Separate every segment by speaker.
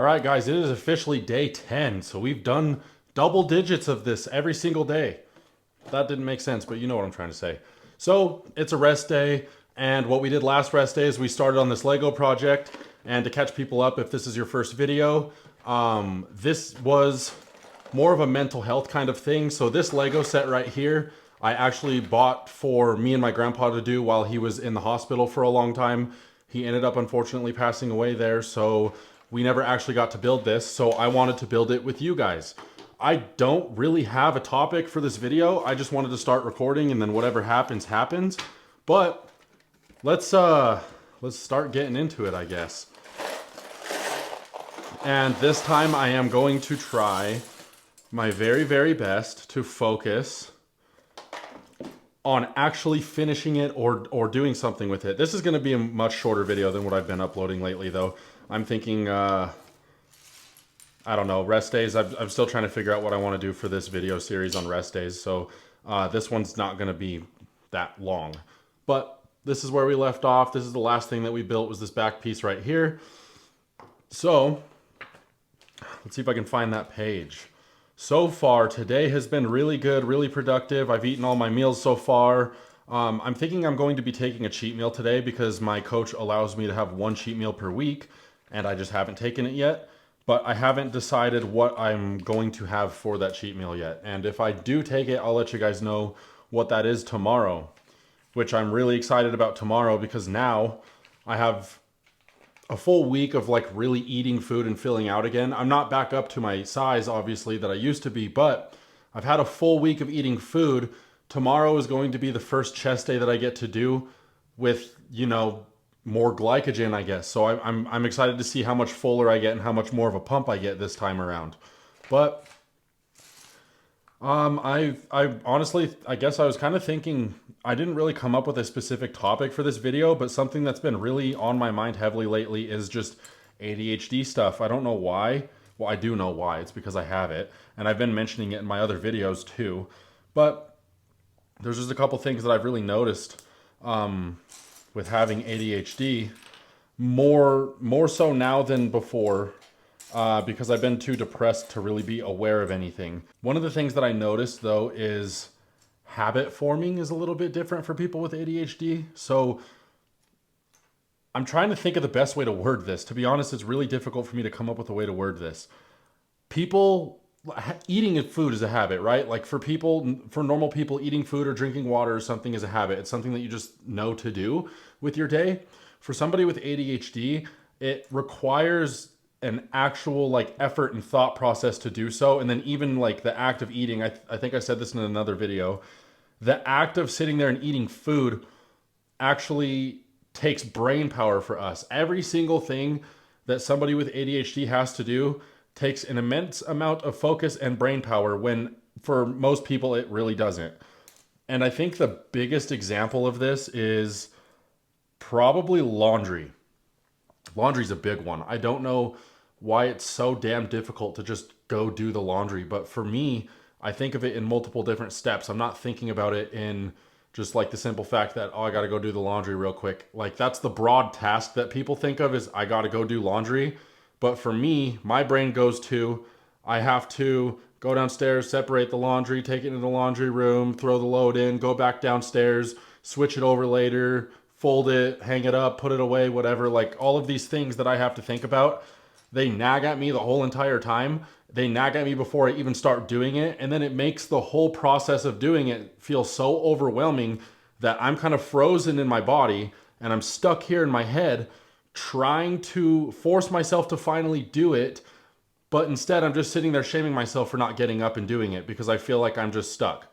Speaker 1: All right, guys, it is officially day 10. So we've done double digits of this every single day. That didn't make sense, but you know what I'm trying to say. So it's a rest day. And what we did last rest day is we started on this Lego project. And to catch people up, if this is your first video, this was more of a mental health kind of thing. So this Lego set right here, I actually bought for me and my grandpa to do while he was in the hospital for a long time. He ended up unfortunately passing away there, so we never actually got to build this, so I wanted to build it with you guys. I don't really have a topic for this video. I just wanted to start recording and then whatever happens, happens. But let's start getting into it, I guess. And this time I am going to try my very, very best to focus on actually finishing it or doing something with it. This is going to be a much shorter video than what I've been uploading lately, though. I'm thinking, I don't know, rest days. I'm still trying to figure out what I want to do for this video series on rest days. So this one's not going to be that long. But this is where we left off. This is the last thing that we built, was this back piece right here. So let's see if I can find that page. So far, today has been really good, really productive. I've eaten all my meals so far. I'm thinking I'm going to be taking a cheat meal today because my coach allows me to have one cheat meal per week, and I just haven't taken it yet. But I haven't decided what I'm going to have for that cheat meal yet. And if I do take it, I'll let you guys know what that is tomorrow, which I'm really excited about tomorrow because now I have a full week of like really eating food and filling out again. I'm not back up to my size, obviously, that I used to be, but I've had a full week of eating food. Tomorrow is going to be the first chest day that I get to do with, you know, more glycogen, I guess. So I'm excited to see how much fuller I get and how much more of a pump I get this time around. But I honestly, I guess I was kind of thinking, I didn't really come up with a specific topic for this video, but something that's been really on my mind heavily lately is just ADHD stuff. I don't know why. Well, I do know why. It's because I have it, and I've been mentioning it in my other videos too. But there's just a couple things that I've really noticed with having ADHD, more so now than before. Because I've been too depressed to really be aware of anything. One of the things that I noticed, though, is habit forming is a little bit different for people with ADHD. So I'm trying to think of the best way to word this. To be honest, it's really difficult for me to come up with a way to word this. People, eating food is a habit, right? Like for normal people, eating food or drinking water or something is a habit. It's something that you just know to do with your day. For somebody with ADHD, it requires an actual like effort and thought process to do so. And then even like the act of eating, I think I said this in another video, the act of sitting there and eating food actually takes brain power for us. Every single thing that somebody with ADHD has to do takes an immense amount of focus and brain power, when for most people it really doesn't. And I think the biggest example of this is probably laundry. Laundry's a big one. I don't know why it's so damn difficult to just go do the laundry, but for me, I think of it in multiple different steps. I'm not thinking about it in just like the simple fact that, oh, I gotta go do the laundry real quick. Like that's the broad task that people think of, is I gotta go do laundry. But for me, my brain goes to, I have to go downstairs, separate the laundry, take it into the laundry room, throw the load in, go back downstairs, switch it over later, fold it, hang it up, put it away, whatever. Like all of these things that I have to think about, they nag at me the whole entire time. They nag at me before I even start doing it. And then it makes the whole process of doing it feel so overwhelming that I'm kind of frozen in my body and I'm stuck here in my head trying to force myself to finally do it. But instead, I'm just sitting there shaming myself for not getting up and doing it because I feel like I'm just stuck.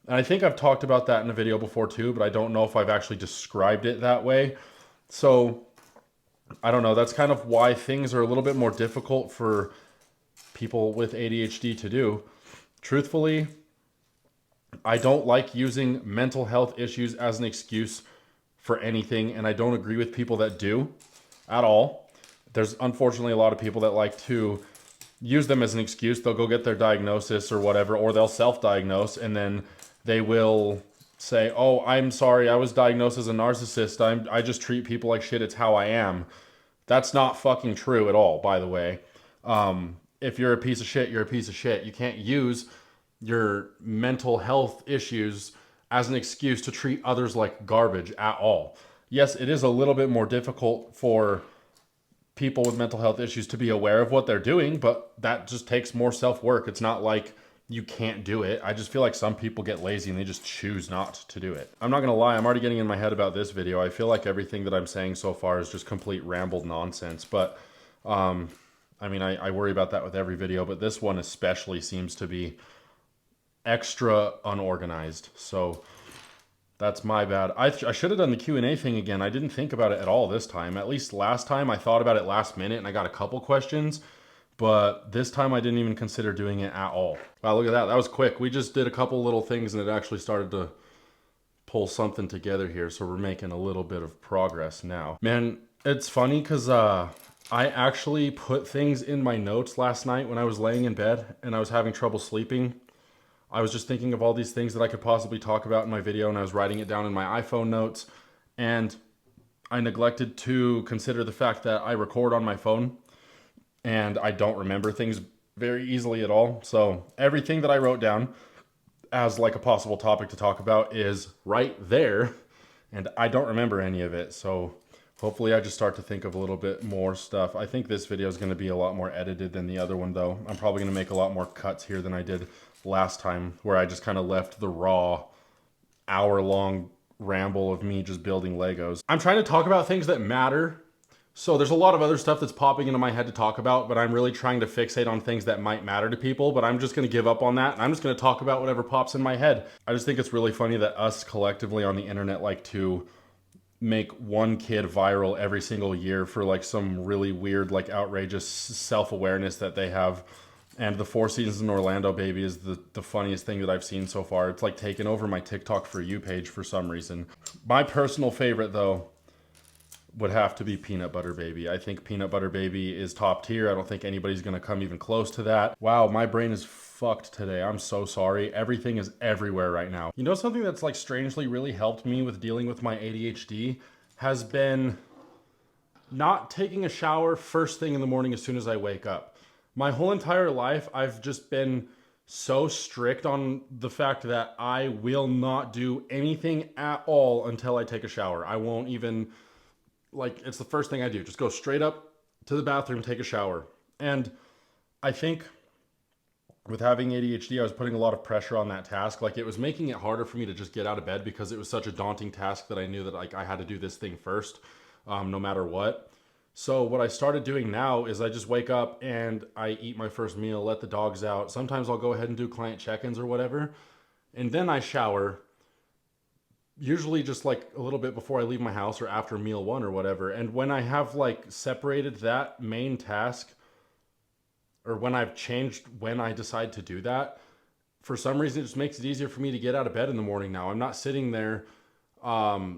Speaker 1: And I think I've talked about that in a video before too, but I don't know if I've actually described it that way. So I don't know. That's kind of why things are a little bit more difficult for people with ADHD to do. Truthfully, I don't like using mental health issues as an excuse for anything, and I don't agree with people that do at all. There's unfortunately a lot of people that like to use them as an excuse. They'll go get their diagnosis or whatever, or they'll self-diagnose, and then they will say, oh, I'm sorry, I was diagnosed as a narcissist. I just treat people like shit. It's how I am. That's not fucking true at all, by the way. If you're a piece of shit, you're a piece of shit. You can't use your mental health issues as an excuse to treat others like garbage at all. Yes, it is a little bit more difficult for people with mental health issues to be aware of what they're doing, but that just takes more self work. It's not like you can't do it. I just feel like some people get lazy and they just choose not to do it. I'm not gonna lie, I'm already getting in my head about this video. I feel like everything that I'm saying so far is just complete rambled nonsense, but I mean, I worry about that with every video, but this one especially seems to be extra unorganized. So that's my bad. I should have done the Q&A thing again. I didn't think about it at all this time. At least last time I thought about it last minute and I got a couple questions, but this time I didn't even consider doing it at all. Wow, look at that. That was quick. We just did a couple little things and it actually started to pull something together here. So we're making a little bit of progress now. Man, it's funny because I actually put things in my notes last night when I was laying in bed and I was having trouble sleeping. I was just thinking of all these things that I could possibly talk about in my video and I was writing it down in my iPhone notes, and I neglected to consider the fact that I record on my phone and I don't remember things very easily at all. So everything that I wrote down as like a possible topic to talk about is right there and I don't remember any of it. So hopefully I just start to think of a little bit more stuff. I think this video is going to be a lot more edited than the other one though. I'm probably going to make a lot more cuts here than I did last time, where I just kind of left the raw hour-long ramble of me just building Legos. I'm trying to talk about things that matter. So there's a lot of other stuff that's popping into my head to talk about, but I'm really trying to fixate on things that might matter to people, but I'm just going to give up on that and I'm just going to talk about whatever pops in my head. I just think it's really funny that us collectively on the internet like to make one kid viral every single year for like some really weird, like outrageous self-awareness that they have. And the Four Seasons in Orlando baby is the funniest thing that I've seen so far. It's like taken over my TikTok For You page for some reason. My personal favorite though would have to be Peanut Butter Baby. I think Peanut Butter Baby is top tier. I don't think anybody's gonna come even close to that. Wow, my brain is fucked today. I'm so sorry. Everything is everywhere right now. You know, something that's like strangely really helped me with dealing with my ADHD has been not taking a shower first thing in the morning as soon as I wake up. My whole entire life, I've just been so strict on the fact that I will not do anything at all until I take a shower. I won't even, like, it's the first thing I do. Just go straight up to the bathroom, take a shower. And I think with having ADHD, I was putting a lot of pressure on that task. Like, it was making it harder for me to just get out of bed because it was such a daunting task that I knew that like I had to do this thing first, no matter what. So what I started doing now is I just wake up and I eat my first meal, let the dogs out. Sometimes I'll go ahead and do client check-ins or whatever. And then I shower, usually just like a little bit before I leave my house or after meal one or whatever. And when I have like separated that main task, or when I've changed when I decide to do that, for some reason it just makes it easier for me to get out of bed in the morning now. I'm not sitting there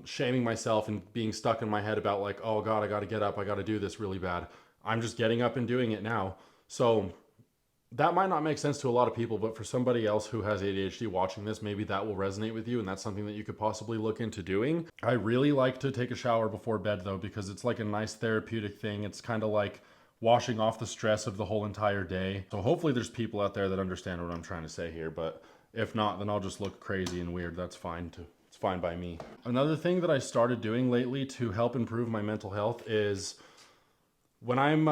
Speaker 1: shaming myself and being stuck in my head about like, oh God, I got to get up. I got to do this really bad. I'm just getting up and doing it now. So that might not make sense to a lot of people, but for somebody else who has ADHD watching this, maybe that will resonate with you and that's something that you could possibly look into doing. I really like to take a shower before bed though, because it's like a nice therapeutic thing. It's kind of like washing off the stress of the whole entire day. So hopefully there's people out there that understand what I'm trying to say here, but if not, then I'll just look crazy and weird. That's fine too. It's fine by me. Another thing that I started doing lately to help improve my mental health is when I'm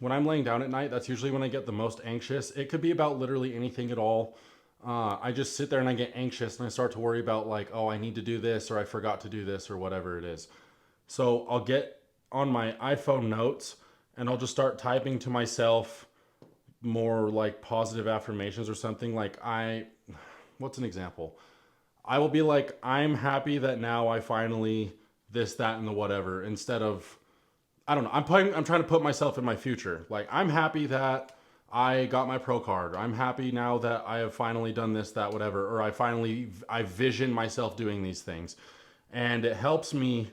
Speaker 1: laying down at night, that's usually when I get the most anxious. It could be about literally anything at all. I just sit there and I get anxious and I start to worry about like, oh, I need to do this or I forgot to do this or whatever it is. So I'll get on my iPhone notes and I'll just start typing to myself more like positive affirmations or something. Like what's an example? I will be like, I'm happy that now I finally this, that, and the whatever, instead of, I don't know. I'm trying to put myself in my future. Like, I'm happy that I got my pro card. I'm happy now that I have finally done this, that, whatever, or I vision myself doing these things. And it helps me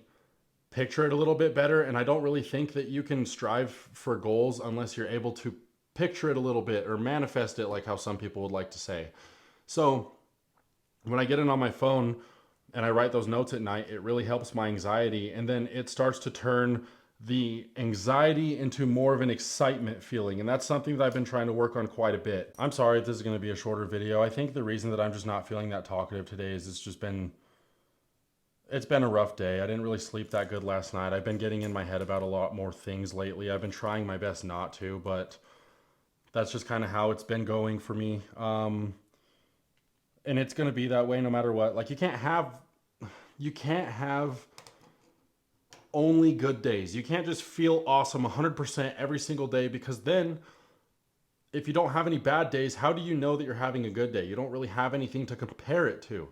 Speaker 1: picture it a little bit better. And I don't really think that you can strive for goals unless you're able to picture it a little bit or manifest it, like how some people would like to say. So when I get it on my phone and I write those notes at night, it really helps my anxiety. And then it starts to turn the anxiety into more of an excitement feeling. And that's something that I've been trying to work on quite a bit. I'm sorry if this is going to be a shorter video. I think the reason that I'm just not feeling that talkative today is it's been a rough day. I didn't really sleep that good last night. I've been getting in my head about a lot more things lately. I've been trying my best not to, but that's just kind of how it's been going for me. And it's going to be that way no matter what. Like you can't have only good days. You can't just feel awesome 100% every single day, because then if you don't have any bad days, how do you know that you're having a good day? You don't really have anything to compare it to.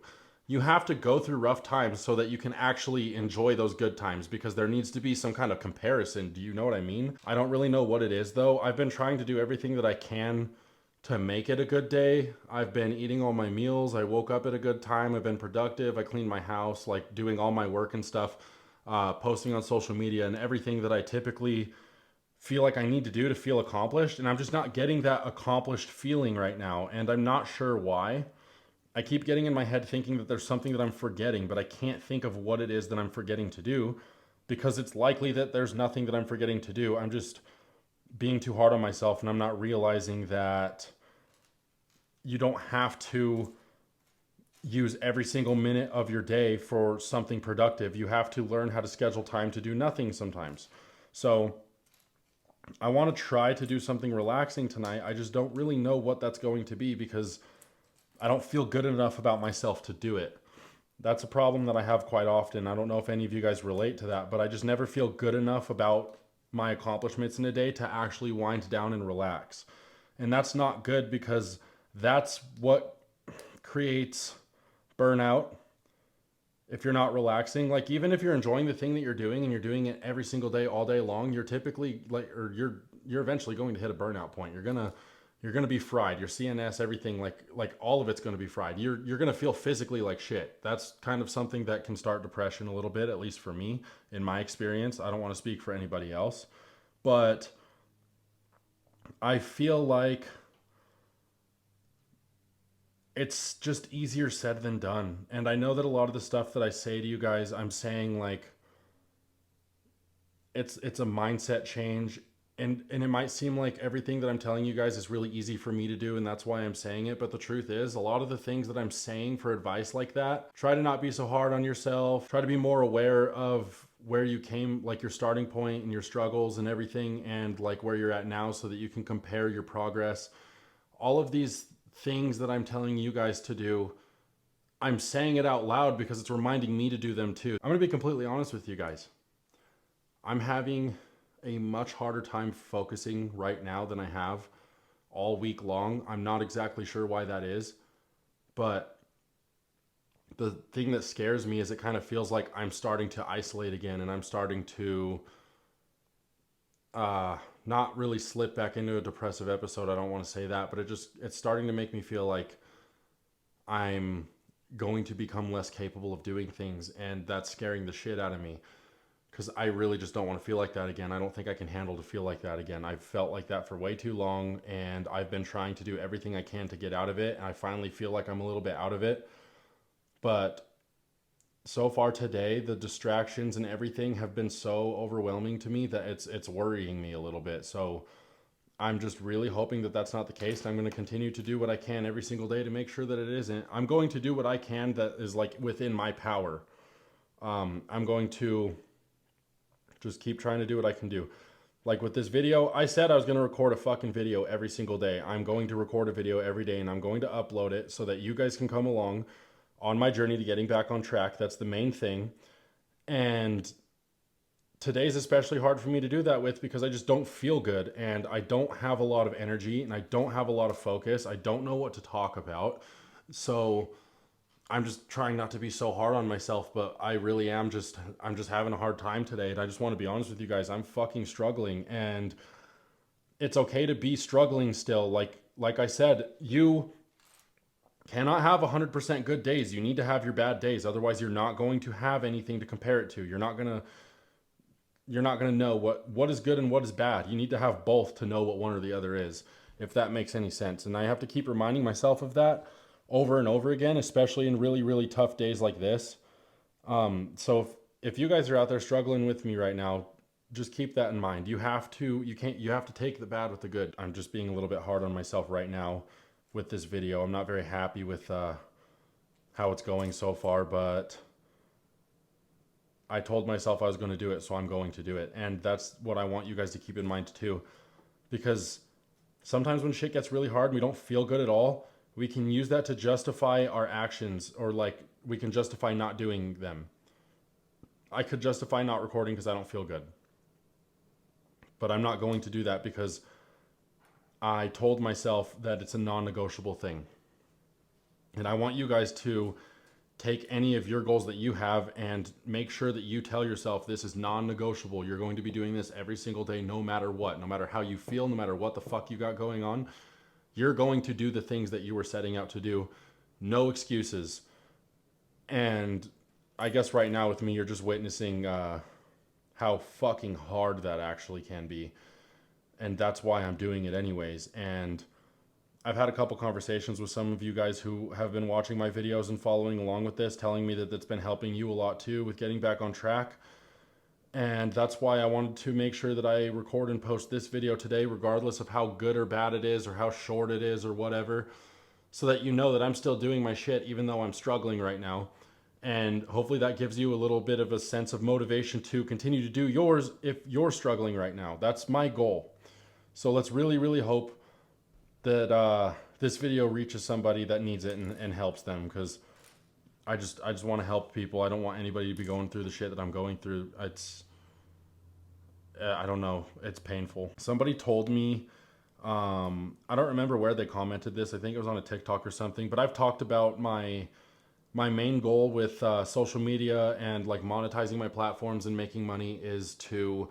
Speaker 1: You have to go through rough times so that you can actually enjoy those good times, because there needs to be some kind of comparison. Do you know what I mean? I don't really know what it is though. I've been trying to do everything that I can to make it a good day. I've been eating all my meals. I woke up at a good time. I've been productive. I cleaned my house, like doing all my work and stuff, posting on social media and everything that I typically feel like I need to do to feel accomplished. And I'm just not getting that accomplished feeling right now. And I'm not sure why. I keep getting in my head thinking that there's something that I'm forgetting, but I can't think of what it is that I'm forgetting to do, because it's likely that there's nothing that I'm forgetting to do. I'm just being too hard on myself, and I'm not realizing that you don't have to use every single minute of your day for something productive. You have to learn how to schedule time to do nothing sometimes. So I want to try to do something relaxing tonight. I just don't really know what that's going to be, because I don't feel good enough about myself to do it. That's a problem that I have quite often. I don't know if any of you guys relate to that, but I just never feel good enough about my accomplishments in a day to actually wind down and relax. And that's not good, because that's what creates burnout. If you're not relaxing, like even if you're enjoying the thing that you're doing and you're doing it every single day, all day long, you're typically like, or you're eventually going to hit a burnout point. You're gonna be fried. Your CNS, everything, like all of it's gonna be fried. You're gonna feel physically like shit. That's kind of something that can start depression a little bit, at least for me, in my experience. I don't want to speak for anybody else, but I feel like it's just easier said than done. And I know that a lot of the stuff that I say to you guys, I'm saying like it's a mindset change. And it might seem like everything that I'm telling you guys is really easy for me to do, and that's why I'm saying it. But the truth is, a lot of the things that I'm saying for advice like that, try to not be so hard on yourself. Try to be more aware of where you came, like your starting point and your struggles and everything, and like where you're at now, so that you can compare your progress. All of these things that I'm telling you guys to do, I'm saying it out loud because it's reminding me to do them too. I'm gonna be completely honest with you guys. I'm having a much harder time focusing right now than I have all week long. I'm not exactly sure why that is, but the thing that scares me is it kind of feels like I'm starting to isolate again, and I'm starting to not really slip back into a depressive episode. I don't want to say that, but it's starting to make me feel like I'm going to become less capable of doing things, and that's scaring the shit out of me, because I really just don't want to feel like that again. I don't think I can handle to feel like that again. I've felt like that for way too long, and I've been trying to do everything I can to get out of it, and I finally feel like I'm a little bit out of it. But so far today, the distractions and everything have been so overwhelming to me that it's worrying me a little bit. So I'm just really hoping that that's not the case. I'm going to continue to do what I can every single day to make sure that it isn't. I'm going to do what I can that is like within my power. I'm going to just keep trying to do what I can do. Like with this video, I said I was going to record a fucking video every single day. I'm going to record a video every day, and I'm going to upload it so that you guys can come along on my journey to getting back on track. That's the main thing. And today's especially hard for me to do that with, because I just don't feel good, and I don't have a lot of energy, and I don't have a lot of focus. I don't know what to talk about. So I'm just trying not to be so hard on myself, but I really am I'm just having a hard time today. And I just want to be honest with you guys. I'm fucking struggling, and it's okay to be struggling still. Like I said, you cannot have 100% good days. You need to have your bad days. Otherwise, you're not going to have anything to compare it to. You're not going to know what is good and what is bad. You need to have both to know what one or the other is, if that makes any sense. And I have to keep reminding myself of that over and over again, especially in really, really tough days like this. So if you guys are out there struggling with me right now, just keep that in mind. You have to, you have to take the bad with the good. I'm just being a little bit hard on myself right now with this video. I'm not very happy with how it's going so far, but I told myself I was going to do it, so I'm going to do it. And that's what I want you guys to keep in mind too. Because sometimes when shit gets really hard and we don't feel good at all, we can use that to justify our actions, or like we can justify not doing them. I could justify not recording because I don't feel good. But I'm not going to do that because I told myself that it's a non-negotiable thing. And I want you guys to take any of your goals that you have and make sure that you tell yourself this is non-negotiable. You're going to be doing this every single day, no matter what, no matter how you feel, no matter what the fuck you got going on. You're going to do the things that you were setting out to do. No excuses. And I guess right now with me, you're just witnessing how fucking hard that actually can be. And that's why I'm doing it anyways. And I've had a couple conversations with some of you guys who have been watching my videos and following along with this, telling me that it's been helping you a lot too with getting back on track. And that's why I wanted to make sure that I record and post this video today, regardless of how good or bad it is or how short it is or whatever, so that you know that I'm still doing my shit even though I'm struggling right now. And hopefully that gives you a little bit of a sense of motivation to continue to do yours if you're struggling right now. That's my goal. So let's really, really hope that this video reaches somebody that needs it and helps them, because I just want to help people. I don't want anybody to be going through the shit that I'm going through. It's I don't know. It's painful. Somebody told me, I don't remember where they commented this. I think it was on a TikTok or something, but I've talked about my main goal with social media and like monetizing my platforms and making money is to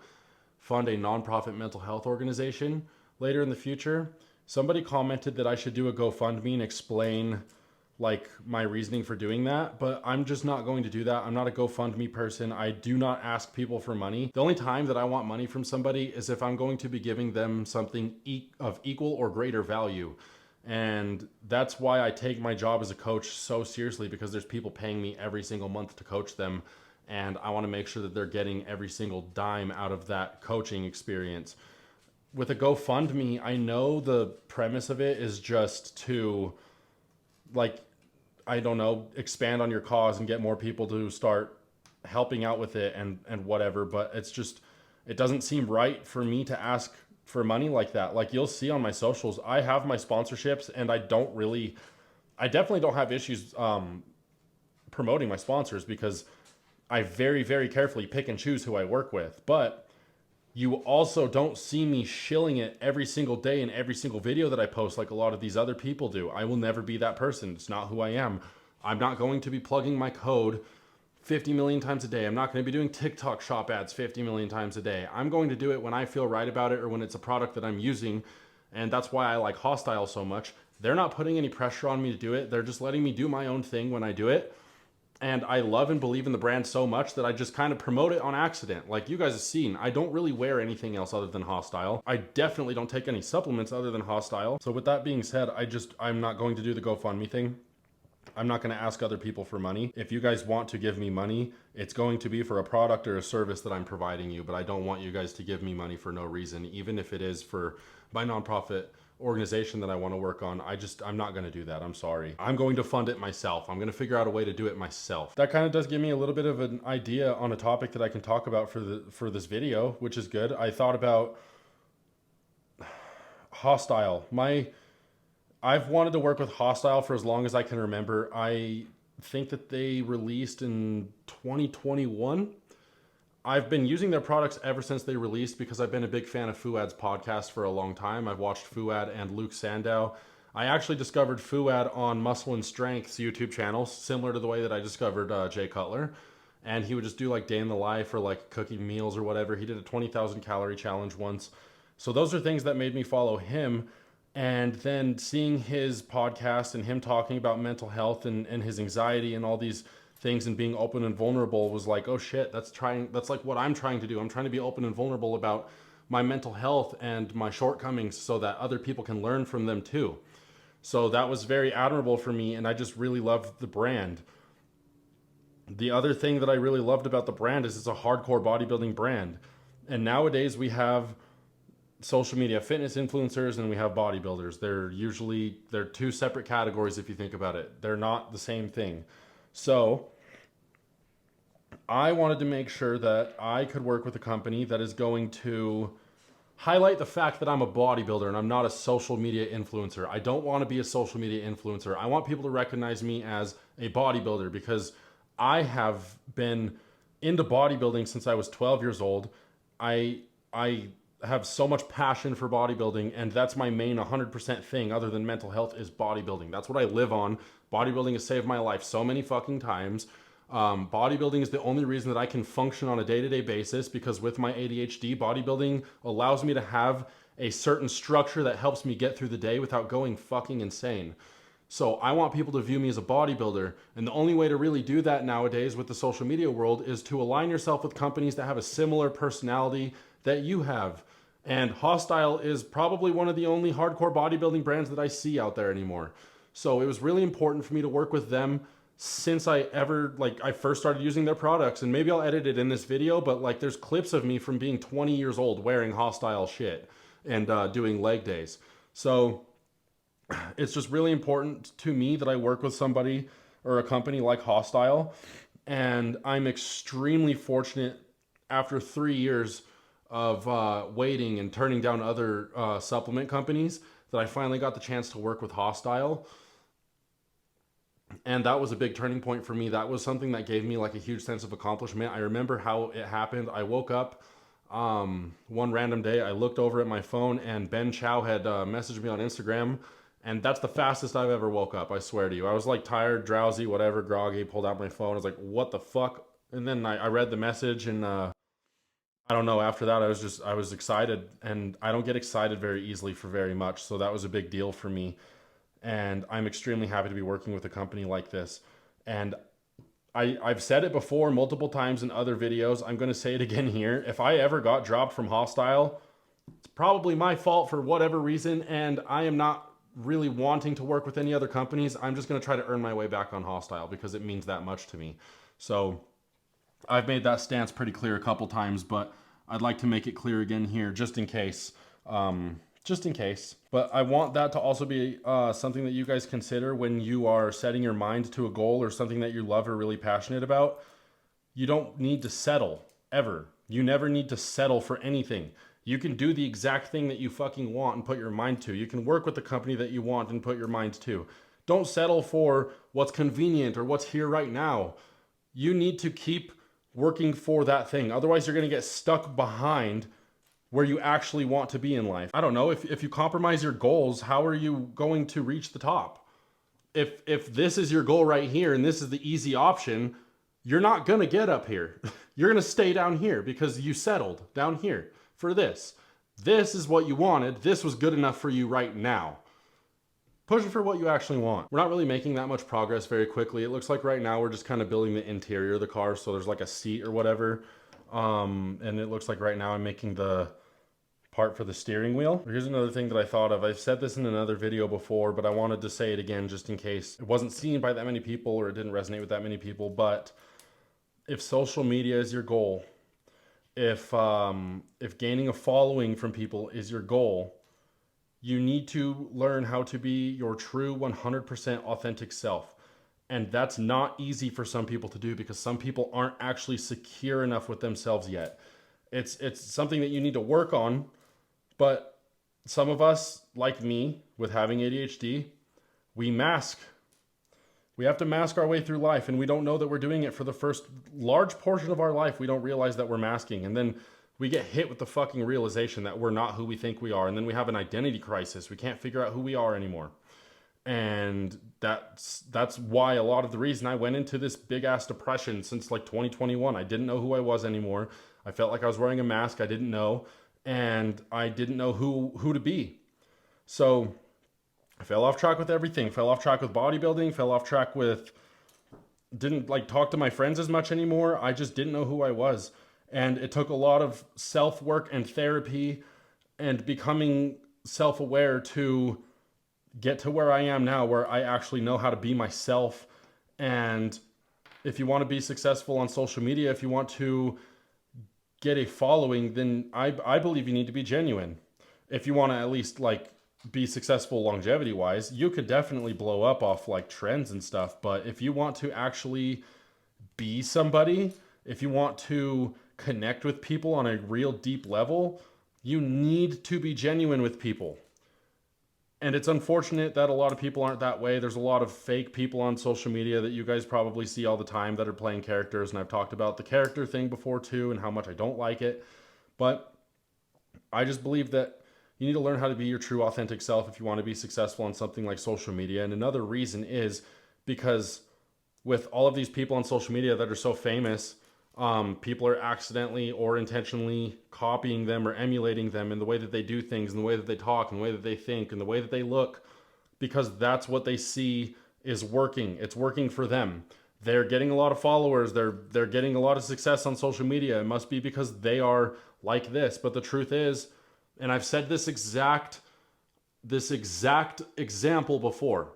Speaker 1: fund a nonprofit mental health organization later in the future. Somebody commented that I should do a GoFundMe and explain like my reasoning for doing that, but I'm just not going to do that. I'm not a GoFundMe person. I do not ask people for money. The only time that I want money from somebody is if I'm going to be giving them something of equal or greater value. And that's why I take my job as a coach so seriously, because there's people paying me every single month to coach them. And I want to make sure that they're getting every single dime out of that coaching experience. With a GoFundMe, I know the premise of it is just to, like, I don't know, expand on your cause and get more people to start helping out with it and whatever. But it's just, it doesn't seem right for me to ask for money like that. Like you'll see on my socials, I have my sponsorships and I definitely don't have issues promoting my sponsors, because I very, very carefully pick and choose who I work with. But you also don't see me shilling it every single day in every single video that I post like a lot of these other people do. I will never be that person. It's not who I am. I'm not going to be plugging my code 50 million times a day. I'm not going to be doing TikTok shop ads 50 million times a day. I'm going to do it when I feel right about it or when it's a product that I'm using. And that's why I like Hosstile so much. They're not putting any pressure on me to do it. They're just letting me do my own thing when I do it. And I love and believe in the brand so much that I just kind of promote it on accident. Like you guys have seen, I don't really wear anything else other than Hosstile. I definitely don't take any supplements other than Hosstile. So with that being said, I'm not going to do the GoFundMe thing. I'm not going to ask other people for money. If you guys want to give me money, it's going to be for a product or a service that I'm providing you, but I don't want you guys to give me money for no reason, even if it is for my nonprofit organization that I want to work on. I'm not going to do that. I'm sorry. I'm going to fund it myself. I'm going to figure out a way to do it myself. That kind of does give me a little bit of an idea on a topic that I can talk about for this video, which is good. I thought about Hosstile. I've wanted to work with Hosstile for as long as I can remember. I think that they released in 2021. I've been using their products ever since they released because I've been a big fan of Fuad's podcast for a long time. I've watched Fuad and Luke Sandow. I actually discovered Fuad on Muscle and Strength's YouTube channel, similar to the way that I discovered Jay Cutler. And he would just do like day in the life or like cooking meals or whatever. He did a 20,000 calorie challenge once. So those are things that made me follow him. And then seeing his podcast and him talking about mental health and his anxiety and all these things and being open and vulnerable was like, oh shit, that's like what I'm trying to do. I'm trying to be open and vulnerable about my mental health and my shortcomings so that other people can learn from them too. So that was very admirable for me, and I just really loved the brand. The other thing that I really loved about the brand is it's a hardcore bodybuilding brand. And nowadays we have social media fitness influencers and we have bodybuilders. They're two separate categories if you think about it. They're not the same thing. So I wanted to make sure that I could work with a company that is going to highlight the fact that I'm a bodybuilder and I'm not a social media influencer. I don't want to be a social media influencer. I want people to recognize me as a bodybuilder because I have been into bodybuilding since I was 12 years old. I have so much passion for bodybuilding, and that's my main 100% thing other than mental health is bodybuilding. That's what I live on. Bodybuilding has saved my life so many fucking times. Bodybuilding is the only reason that I can function on a day-to-day basis because with my ADHD, bodybuilding allows me to have a certain structure that helps me get through the day without going fucking insane. So I want people to view me as a bodybuilder. And the only way to really do that nowadays with the social media world is to align yourself with companies that have a similar personality that you have. And Hosstile is probably one of the only hardcore bodybuilding brands that I see out there anymore. So it was really important for me to work with them since I first started using their products. And maybe I'll edit it in this video, but like there's clips of me from being 20 years old wearing Hosstile shit and doing leg days. So it's just really important to me that I work with somebody or a company like Hosstile. And I'm extremely fortunate after 3 years of waiting and turning down other supplement companies that I finally got the chance to work with Hosstile. And that was a big turning point for me. That was something that gave me like a huge sense of accomplishment. I remember how it happened. I woke up one random day. I looked over at my phone and Ben Chow had messaged me on Instagram. And that's the fastest I've ever woke up, I swear to you. I was like tired, drowsy, whatever, groggy, pulled out my phone. I was like, what the fuck? And then I read the message and I don't know, after that I was excited. And I don't get excited very easily for very much. So that was a big deal for me. And I'm extremely happy to be working with a company like this. And I've said it before multiple times in other videos. I'm going to say it again here. If I ever got dropped from Hosstile, it's probably my fault for whatever reason. And I am not really wanting to work with any other companies. I'm just going to try to earn my way back on Hosstile because it means that much to me. So I've made that stance pretty clear a couple times, but I'd like to make it clear again here just in case. Just in case. But I want that to also be something that you guys consider when you are setting your mind to a goal or something that you love or really passionate about. You don't need to settle, ever. You never need to settle for anything. You can do the exact thing that you fucking want and put your mind to. You can work with the company that you want and put your mind to. Don't settle for what's convenient or what's here right now. You need to keep working for that thing. Otherwise, you're going to get stuck behind where you actually want to be in life. I don't know, if you compromise your goals, how are you going to reach the top? If this is your goal right here and this is the easy option, you're not gonna get up here. You're gonna stay down here because you settled down here for this. This is what you wanted. This was good enough for you right now. Push it for what you actually want. We're not really making that much progress very quickly. It looks like right now we're just kind of building the interior of the car, so there's like a seat or whatever. And it looks like right now I'm making the part for the steering wheel. Here's another thing that I thought of. I've said this in another video before, but I wanted to say it again just in case it wasn't seen by that many people or it didn't resonate with that many people. But if social media is your goal, if gaining a following from people is your goal, you need to learn how to be your true 100% authentic self. And that's not easy for some people to do because some people aren't actually secure enough with themselves yet. It's something that you need to work on, but some of us, like me, with having ADHD, we mask. We have to mask our way through life, and we don't know that we're doing it for the first large portion of our life. We don't realize that we're masking, and then we get hit with the fucking realization that we're not who we think we are, and then we have an identity crisis. We can't figure out who we are anymore. And that's why a lot of the reason I went into this big ass depression since like 2021. I didn't know who I was anymore. I felt like I was wearing a mask I didn't know, and I didn't know who to be. So I fell off track with everything. Fell off track with bodybuilding, fell off track with, didn't like talk to my friends as much anymore. I just didn't know who I was. And it took a lot of self-work and therapy and becoming self-aware to get to where I am now, where I actually know how to be myself. And if you want to be successful on social media, if you want to get a following, then I believe you need to be genuine. If you want to at least like be successful longevity wise, you could definitely blow up off like trends and stuff. But if you want to actually be somebody, if you want to connect with people on a real deep level, you need to be genuine with people. And it's unfortunate that a lot of people aren't that way. There's a lot of fake people on social media that you guys probably see all the time that are playing characters. And I've talked about the character thing before too and how much I don't like it. But I just believe that you need to learn how to be your true authentic self if you want to be successful on something like social media. And another reason is because with all of these people on social media that are so famous, people are accidentally or intentionally copying them or emulating them in the way that they do things, in the way that they talk, in the way that they think, in the way that they look, because that's what they see is working. It's working for them. They're getting a lot of followers. They're getting a lot of success on social media. It must be because they are like this. But the truth is, and I've said this exact example before.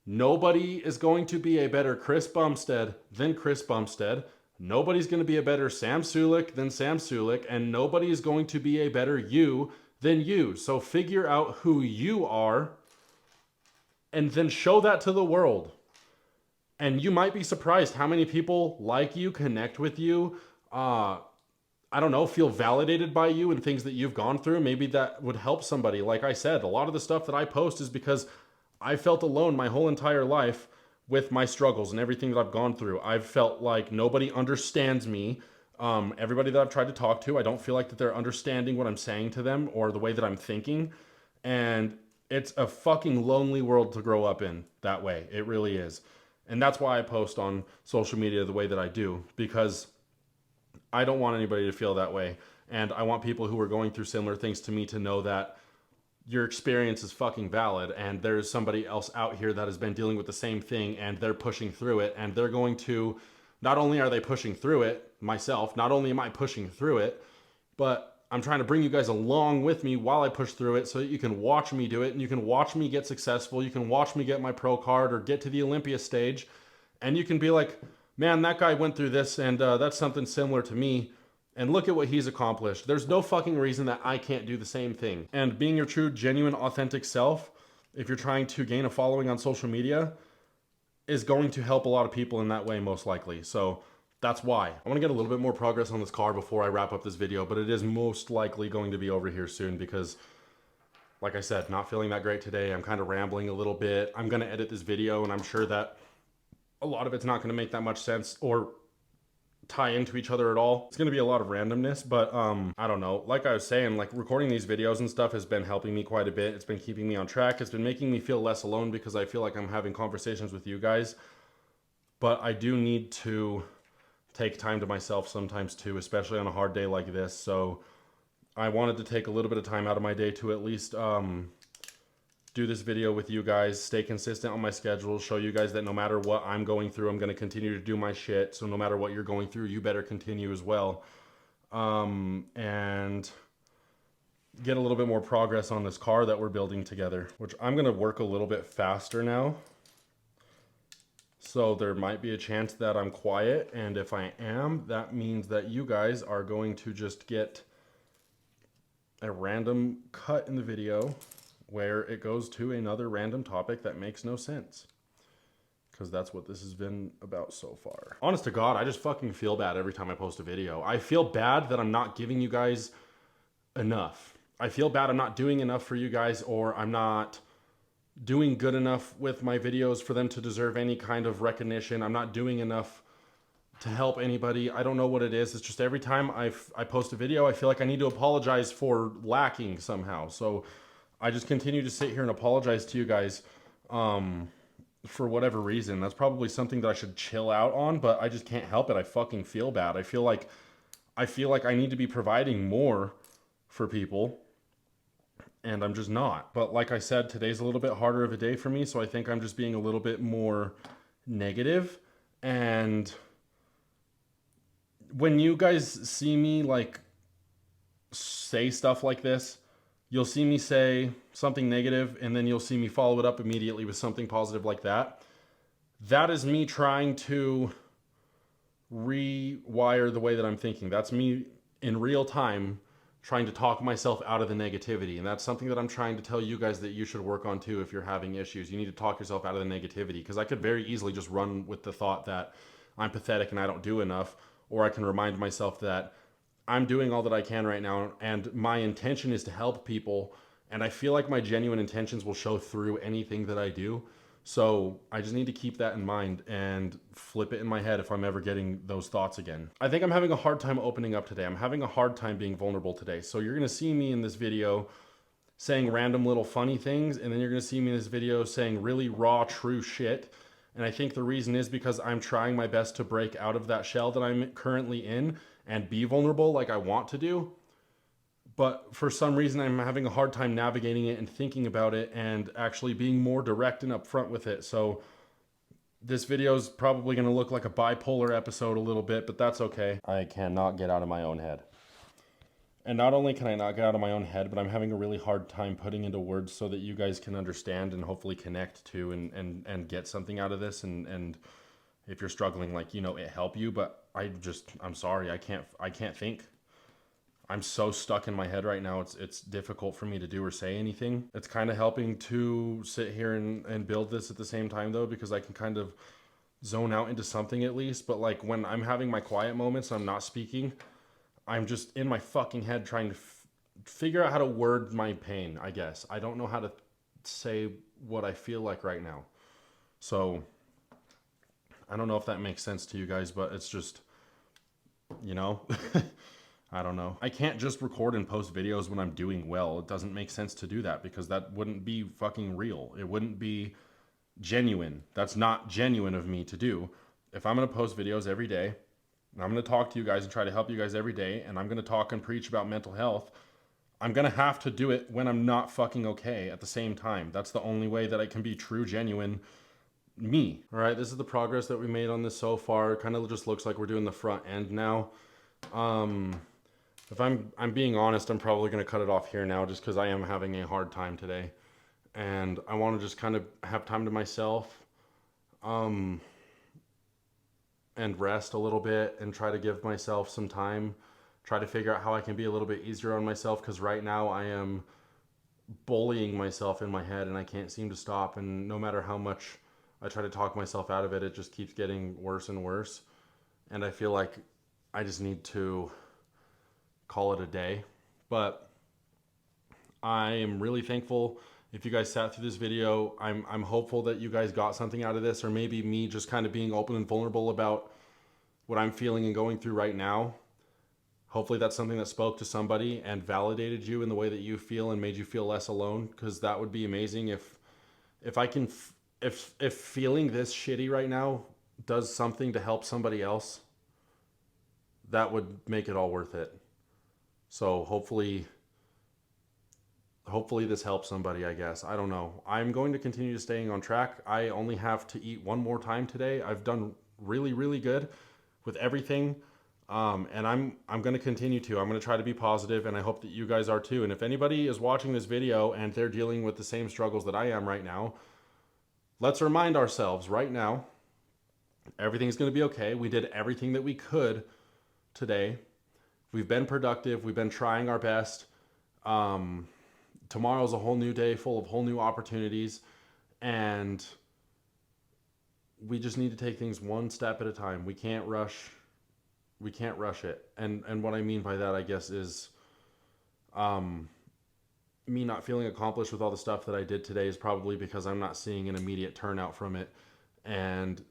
Speaker 1: Nobody is going to be a better Chris Bumstead than Chris Bumstead. Nobody's going to be a better Sam Sulek than Sam Sulek, and nobody is going to be a better you than you. So figure out who you are and then show that to the world. And you might be surprised how many people like you, connect with you, I don't know, feel validated by you and things that you've gone through. Maybe that would help somebody. Like I said, a lot of the stuff that I post is because I felt alone my whole entire life with my struggles and everything that I've gone through. I've felt like nobody understands me. Everybody that I've tried to talk to, I don't feel like that they're understanding what I'm saying to them or the way that I'm thinking. And it's a fucking lonely world to grow up in that way. It really is. And that's why I post on social media the way that I do, because I don't want anybody to feel that way. And I want people who are going through similar things to me to know that your experience is fucking valid, and there's somebody else out here that has been dealing with the same thing, and they're pushing through it, and they're going to, not only are they pushing through it, myself, not only am I pushing through it, but I'm trying to bring you guys along with me while I push through it so that you can watch me do it, and you can watch me get successful, you can watch me get my pro card or get to the Olympia stage, and you can be like, man, that guy went through this, and that's something similar to me. And look at what he's accomplished. There's no fucking reason that I can't do the same thing. And being your true, genuine, authentic self, if you're trying to gain a following on social media, is going to help a lot of people in that way, most likely. So that's why. I want to get a little bit more progress on this car before I wrap up this video, but it is most likely going to be over here soon because, like I said, not feeling that great today. I'm kind of rambling a little bit. I'm going to edit this video, and I'm sure that a lot of it's not going to make that much sense or tie into each other at all. It's going to be a lot of randomness, but I don't know. Like I was saying, like recording these videos and stuff has been helping me quite a bit. It's been keeping me on track. It's been making me feel less alone because I feel like I'm having conversations with you guys. But I do need to take time to myself sometimes too, especially on a hard day like this. So I wanted to take a little bit of time out of my day to at least do this video with you guys, stay consistent on my schedule, show you guys that no matter what I'm going through, I'm going to continue to do my shit. So no matter what you're going through, you better continue as well. And get a little bit more progress on this car that we're building together, which I'm going to work a little bit faster now. So there might be a chance that I'm quiet. And if I am, that means that you guys are going to just get a random cut in the video where it goes to another random topic that makes no sense. Because that's what this has been about so far. Honest to God, I just fucking feel bad every time I post a video. I feel bad that I'm not giving you guys enough. I feel bad I'm not doing enough for you guys, or I'm not doing good enough with my videos for them to deserve any kind of recognition. I'm not doing enough to help anybody. I don't know what it is. It's just every time I post a video, I feel like I need to apologize for lacking somehow. So I just continue to sit here and apologize to you guys for whatever reason. That's probably something that I should chill out on, but I just can't help it. I fucking feel bad. I feel like I need to be providing more for people, and I'm just not. But like I said, today's a little bit harder of a day for me, so I think I'm just being a little bit more negative. And when you guys see me like say stuff like this, you'll see me say something negative, and then you'll see me follow it up immediately with something positive like that. That is me trying to rewire the way that I'm thinking. That's me in real time trying to talk myself out of the negativity. And that's something that I'm trying to tell you guys that you should work on too if you're having issues. You need to talk yourself out of the negativity, because I could very easily just run with the thought that I'm pathetic and I don't do enough, or I can remind myself that I'm doing all that I can right now and my intention is to help people, and I feel like my genuine intentions will show through anything that I do. So I just need to keep that in mind and flip it in my head if I'm ever getting those thoughts again. I think I'm having a hard time opening up today. I'm having a hard time being vulnerable today. So you're gonna see me in this video saying random little funny things, and then you're gonna see me in this video saying really raw, true shit. And I think the reason is because I'm trying my best to break out of that shell that I'm currently in and be vulnerable like I want to do. But for some reason, I'm having a hard time navigating it and thinking about it and actually being more direct and upfront with it. So this video is probably going to look like a bipolar episode a little bit, but that's okay. I cannot get out of my own head. And not only can I not get out of my own head, but I'm having a really hard time putting into words so that you guys can understand and hopefully connect to and get something out of this. And if you're struggling, like, you know, it help you. But I'm sorry, I can't think. I'm so stuck in my head right now. It's difficult for me to do or say anything. It's kind of helping to sit here and build this at the same time though, because I can kind of zone out into something at least. But like when I'm having my quiet moments, I'm not speaking, I'm just in my fucking head trying to figure out how to word my pain, I guess. I don't know how to say what I feel like right now. So I don't know if that makes sense to you guys, but it's just, you know, I don't know. I can't just record and post videos when I'm doing well. It doesn't make sense to do that because that wouldn't be fucking real. It wouldn't be genuine. That's not genuine of me to do. If I'm going to post videos every day, and I'm going to talk to you guys and try to help you guys every day, and I'm going to talk and preach about mental health, I'm going to have to do it when I'm not fucking okay at the same time. That's the only way that I can be true, genuine me. All right, this is the progress that we made on this so far. It kind of just looks like we're doing the front end now. If I'm being honest, I'm probably going to cut it off here now just because I am having a hard time today. And I want to just kind of have time to myself and rest a little bit and try to give myself some time. Try to figure out how I can be a little bit easier on myself, because right now I am bullying myself in my head and I can't seem to stop. And no matter how much I try to talk myself out of it, it just keeps getting worse and worse. And I feel like I just need to call it a day. But I am really thankful if you guys sat through this video. I'm hopeful that you guys got something out of this, or maybe me just kind of being open and vulnerable about what I'm feeling and going through right now. Hopefully that's something that spoke to somebody and validated you in the way that you feel and made you feel less alone, because that would be amazing if I can if feeling this shitty right now does something to help somebody else, that would make it all worth it. So hopefully this helps somebody, I guess. I don't know. I'm going to continue to staying on track. I only have to eat one more time today. I've done really, really good with everything. And I'm going to continue to. I'm going to try to be positive, and I hope that you guys are too. And if anybody is watching this video and they're dealing with the same struggles that I am right now, let's remind ourselves right now, everything's going to be okay. We did everything that we could today. We've been productive. We've been trying our best. Tomorrow's a whole new day full of whole new opportunities, and we just need to take things one step at a time. We can't rush it. And what I mean by that, I guess, is me not feeling accomplished with all the stuff that I did today is probably because I'm not seeing an immediate turnout from it. And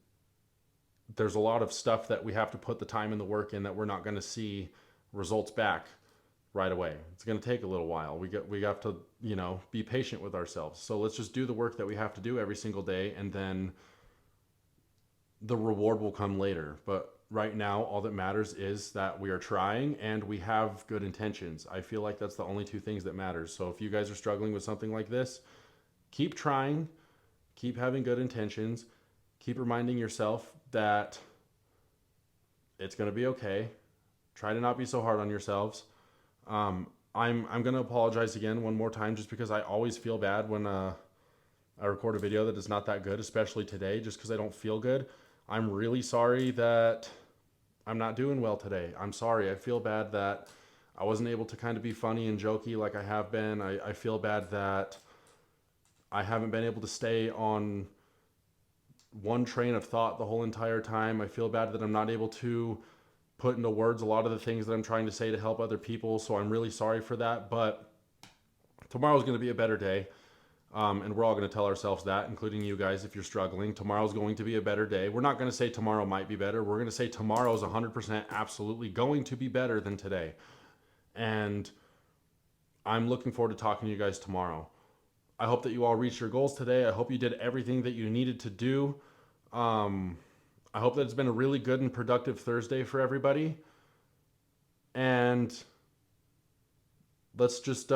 Speaker 1: there's a lot of stuff that we have to put the time and the work in that we're not going to see results back right away. It's going to take a little while. We have to, you know, be patient with ourselves. So let's just do the work that we have to do every single day, and then the reward will come later. But right now, all that matters is that we are trying and we have good intentions. I feel like that's the only two things that matters. So if you guys are struggling with something like this, keep trying, keep having good intentions, keep reminding yourself that it's going to be okay. Try to not be so hard on yourselves. I'm going to apologize again one more time, just because I always feel bad when I record a video that is not that good, especially today, just because I don't feel good. I'm really sorry that I'm not doing well today. I'm sorry. I feel bad that I wasn't able to kind of be funny and jokey like I have been. I feel bad that I haven't been able to stay on one train of thought the whole entire time. I feel bad that I'm not able to put into words a lot of the things that I'm trying to say to help other people. So I'm really sorry for that. But tomorrow's going to be a better day. And we're all going to tell ourselves that, including you guys, if you're struggling. Tomorrow's going to be a better day. We're not going to say tomorrow might be better. We're going to say tomorrow's 100% absolutely going to be better than today. And I'm looking forward to talking to you guys tomorrow. I hope that you all reached your goals today. I hope you did everything that you needed to do. Um, I hope that it's been a really good and productive Thursday for everybody. And let's just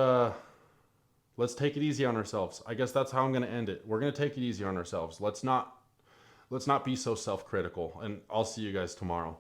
Speaker 1: let's take it easy on ourselves. I guess that's how I'm going to end it. We're going to take it easy on ourselves. Let's not be so self-critical. And I'll see you guys tomorrow.